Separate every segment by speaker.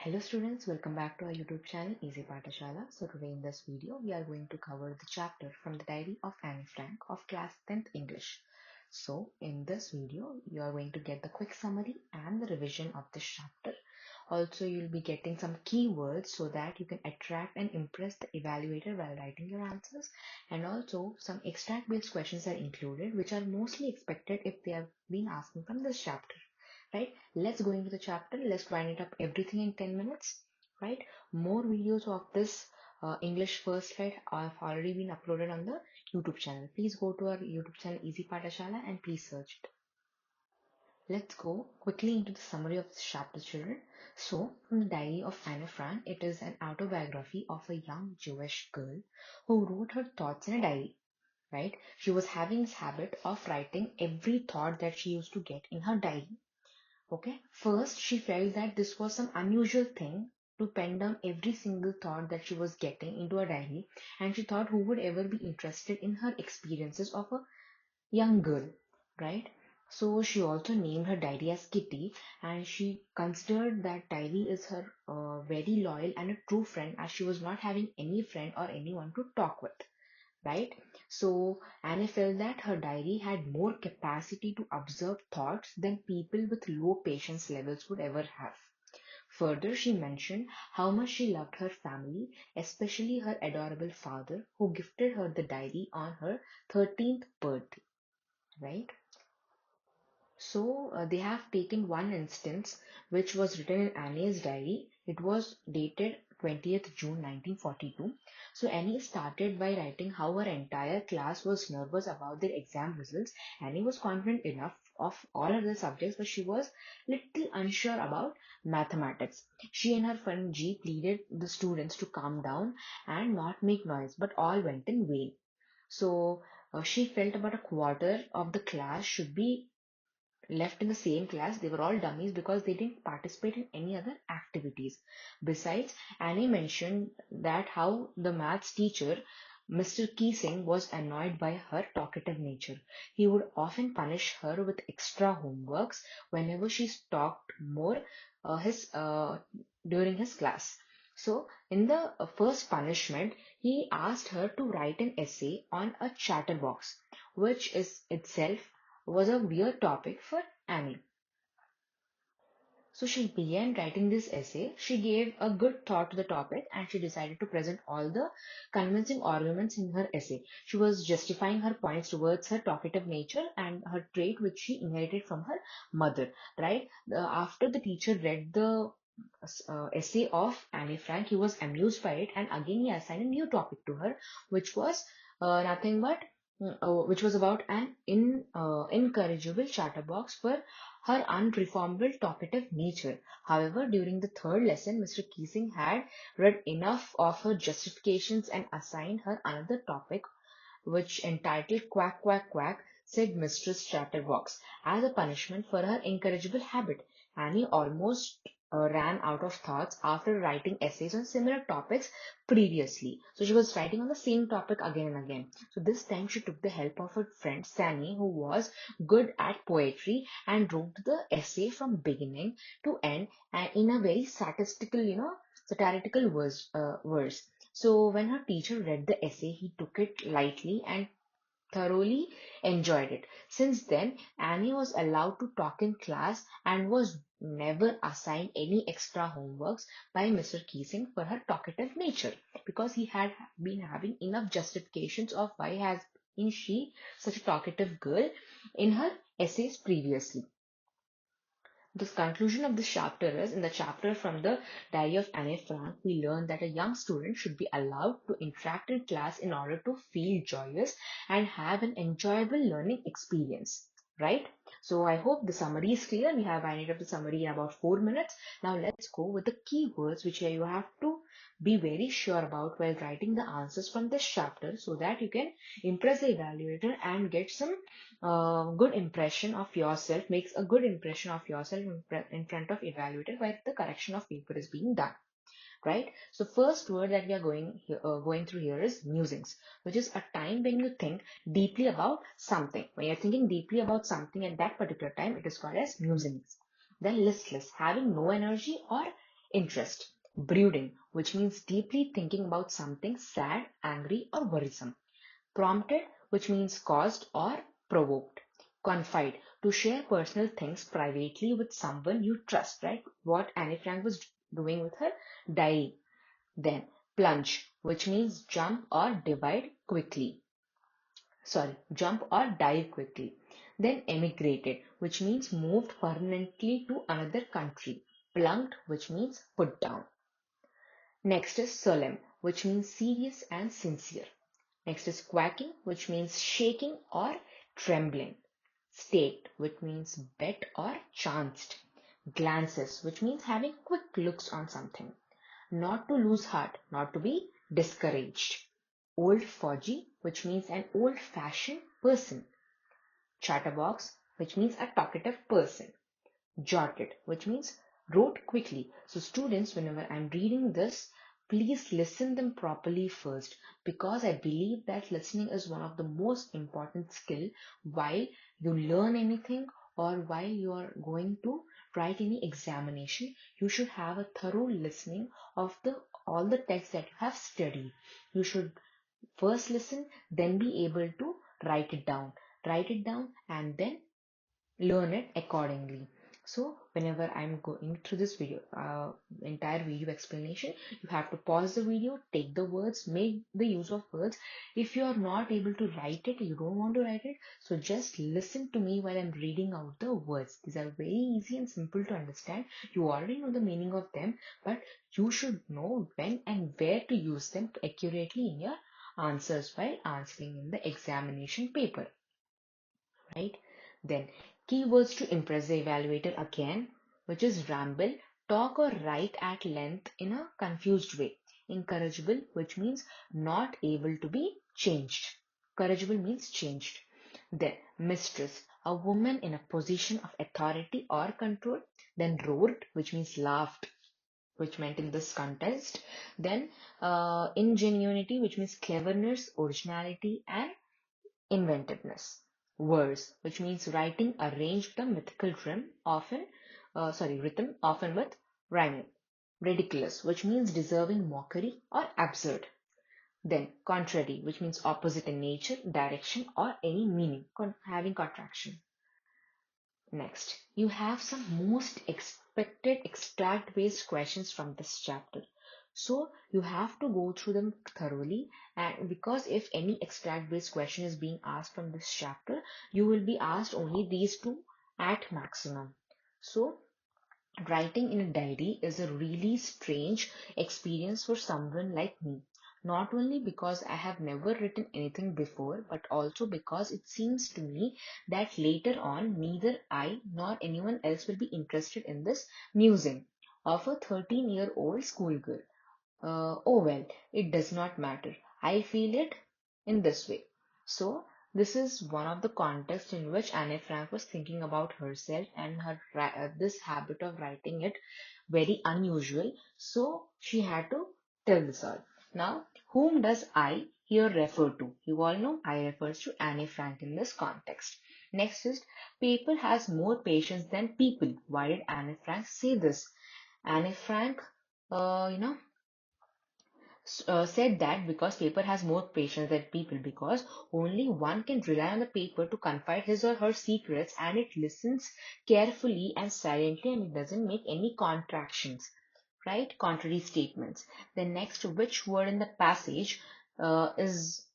Speaker 1: Hello students, welcome back to our YouTube channel Easy Pathashala. So today in this video we are going to cover the chapter from the diary of Anne Frank of class 10th English. So in this video you are going to get the quick summary and the revision of this chapter. Also you'll be getting some keywords so that you can attract and impress the evaluator while writing your answers, and also some extract based questions are included which are mostly expected if they are being asked from this chapter. Right, let's go into the chapter. Let's wind it up everything in 10 minutes. Right, more videos of this English first slide have already been uploaded on the YouTube channel. Please go to our YouTube channel Easy Pathashala and please search it. Let's go quickly into the summary of this chapter, children. So, from the diary of Anne Frank, it is an autobiography of a young Jewish girl who wrote her thoughts in a diary. Right, she was having this habit of writing every thought that she used to get in her diary. Okay, first she felt that this was some unusual thing to pen down every single thought that she was getting into a diary, and she thought who would ever be interested in her experiences of a young girl, right? So she also named her diary as Kitty, and she considered that diary is her very loyal and a true friend, as she was not having any friend or anyone to talk with, right? So Anne felt that her diary had more capacity to observe thoughts than people with low patience levels would ever have. Further, she mentioned how much she loved her family, especially her adorable father, who gifted her the diary on her 13th birthday, right? So they have taken one instance which was written in Annie's diary. It was dated 20th June 1942. So Annie started by writing how her entire class was nervous about their exam results. Annie was confident enough of all other subjects, but she was little unsure about mathematics. She and her friend G pleaded the students to calm down and not make noise, but all went in vain. So she felt about a quarter of the class should be left in the same class. They were all dummies because they didn't participate in any other activities. Besides, Annie mentioned that how the maths teacher, Mr. Keesing, was annoyed by her talkative nature. He would often punish her with extra homeworks whenever she talked more his during his class. So, in the first punishment, he asked her to write an essay on a chatterbox, which is itself was a weird topic for Annie. So she began writing this essay. She gave a good thought to the topic and she decided to present all the convincing arguments in her essay. She was justifying her points towards her talkative nature and her trait which she inherited from her mother, right? After the teacher read the essay of Annie Frank, he was amused by it, and again he assigned a new topic to her, which was nothing but which was about an incorrigible chatterbox for her unreformable talkative nature. However, during the third lesson, Mr. Keesing had read enough of her justifications and assigned her another topic, which entitled Quack Quack Quack, said Mistress Chatterbox, as a punishment for her incorrigible habit. Annie almost ran out of thoughts after writing essays on similar topics previously. So she was writing on the same topic again and again. So this time she took the help of her friend Sammy, who was good at poetry, and wrote the essay from beginning to end and in a very statistical, satirical verse. So when her teacher read the essay, he took it lightly and thoroughly enjoyed it. Since then, Annie was allowed to talk in class and was never assigned any extra homeworks by Mr. Keesing for her talkative nature, because he had been having enough justifications of why has been she such a talkative girl in her essays previously. The conclusion of this chapter is, in the chapter from the Diary of Anne Frank, we learn that a young student should be allowed to interact in class in order to feel joyous and have an enjoyable learning experience. Right? So I hope the summary is clear. We have ended up the summary in about 4 minutes. Now let's go with the keywords which you have to be very sure about while writing the answers from this chapter, so that you can impress the evaluator and get some good impression of yourself, makes a good impression of yourself in front of evaluator while the correction of paper is being done, right? So first word that we are going through here is musings, which is a time when you think deeply about something. When you're thinking deeply about something at that particular time, it is called as musings. Then listless, having no energy or interest. Brooding, which means deeply thinking about something sad, angry, or worrisome. Prompted, which means caused or provoked. Confide, to share personal things privately with someone you trust, right? What Anne Frank was doing with her diary. Then plunge, which means jump or divide quickly. Jump or dive quickly. Then emigrated, which means moved permanently to another country. Plunked, which means put down. Next is solemn, which means serious and sincere. Next is quacking, which means shaking or trembling. Staked, which means bet or chanced. Glances, which means having quick looks on something. Not to lose heart, not to be discouraged. Old fogey, which means an old-fashioned person. Chatterbox, which means a talkative person. Jotted, which means wrote quickly. So students, whenever I'm reading this, please listen them properly first, because I believe that listening is one of the most important skill while you learn anything or while you are going to write any examination. You should have a thorough listening of the all the text that you have studied. You should first listen, then be able to write it down, and then learn it accordingly. So whenever I'm going through this video, entire video explanation, you have to pause the video, take the words, make the use of words. If you are not able to write it, you don't want to write it, so just listen to me while I'm reading out the words. These are very easy and simple to understand. You already know the meaning of them, but you should know when and where to use them accurately in your answers while answering in the examination paper, right? Then keywords to impress the evaluator again, which is ramble, talk or write at length in a confused way. Incorrigible, which means not able to be changed. Corrigible means changed. Then mistress, a woman in a position of authority or control. Then roared, which means laughed, which meant in this context. Then ingenuity, which means cleverness, originality, and inventiveness. Verse, which means writing arranged the mythical rhythm, often with rhyming. Ridiculous, which means deserving mockery or absurd. Then contrary, which means opposite in nature, direction, or any meaning, having contraction. Next, you have some most expected extract-based questions from this chapter. So you have to go through them thoroughly, and because if any extract-based question is being asked from this chapter, you will be asked only these two at maximum. So writing in a diary is a really strange experience for someone like me. Not only because I have never written anything before, but also because it seems to me that later on neither I nor anyone else will be interested in this musing of a 13-year-old schoolgirl. Oh well, it does not matter. I feel it in this way. So, this is one of the contexts in which Anne Frank was thinking about herself and her this habit of writing it very unusual. So, she had to tell this all. Now, whom does I here refer to? You all know I refers to Anne Frank in this context. Next is paper has more patience than people. Why did Anne Frank say this? Anne Frank, uh, you know, said that because paper has more patience than people, because only one can rely on the paper to confide his or her secrets, and it listens carefully and silently, and it doesn't make any contractions, right? Contrary statements. The next, which word in the passage is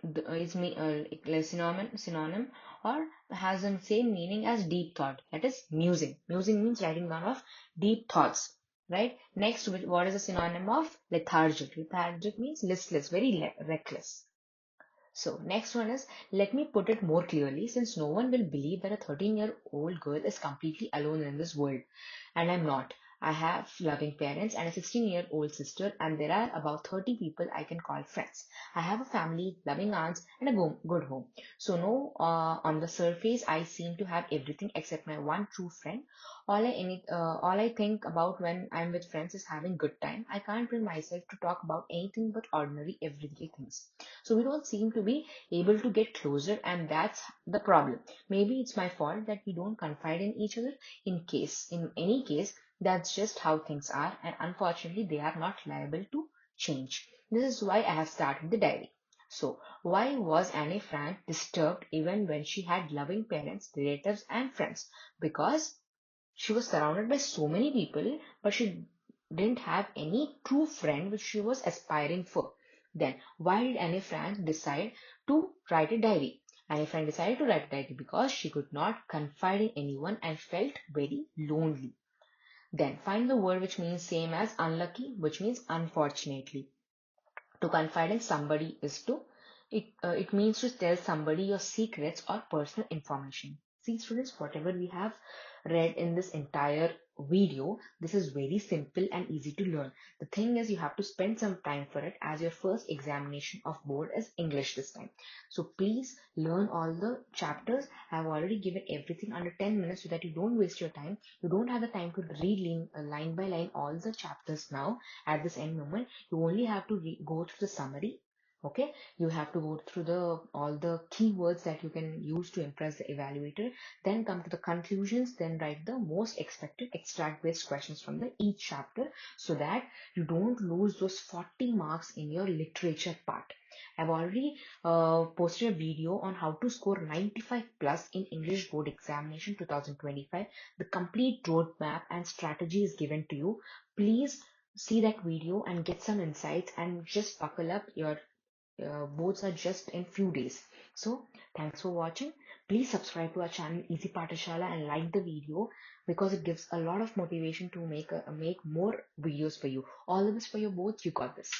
Speaker 1: like synonym or has the same meaning as deep thought, that is musing. Musing means writing down of deep thoughts, right? Next, what is a synonym of lethargic? Lethargic means listless, very reckless. So next one is, let me put it more clearly, since no one will believe that a 13-year-old girl is completely alone in this world. And I'm not. I have loving parents and a 16-year-old sister, and there are about 30 people I can call friends. I have a family, loving aunts, and a good home. So no, on the surface, I seem to have everything except my one true friend. All I think about when I'm with friends is having good time. I can't bring myself to talk about anything but ordinary everyday things. So we don't seem to be able to get closer, and that's the problem. Maybe it's my fault that we don't confide in each other. In any case, That's just how things are, and unfortunately, they are not liable to change. This is why I have started the diary. So, why was Anne Frank disturbed even when she had loving parents, relatives, and friends? Because she was surrounded by so many people, but she didn't have any true friend which she was aspiring for. Then, why did Anne Frank decide to write a diary? Anne Frank decided to write a diary because she could not confide in anyone and felt very lonely. Then find the word which means same as unlucky, which means unfortunately. To confide in somebody is to it means to tell somebody your secrets or personal information. See students, whatever we have read in this entire video, this is very simple and easy to learn. The thing is, you have to spend some time for it, as your first examination of board is English this time. So please learn all the chapters. I have already given everything under 10 minutes so that you don't waste your time. You don't have the time to read line by line all the chapters now at this end moment. You only have to go through the summary. Okay, you have to go through the all the keywords that you can use to impress the evaluator, then come to the conclusions, then write the most expected extract based questions from the each chapter, so that you don't lose those 40 marks in your literature part. I've already posted a video on how to score 95 plus in English board examination 2025. The complete roadmap and strategy is given to you. Please see that video and get some insights, and just buckle up. Your boards are just in few days. So thanks for watching. Please subscribe to our channel Easy Patashala and like the video, because it gives a lot of motivation to make more videos for you. All of this for your boards. You got this.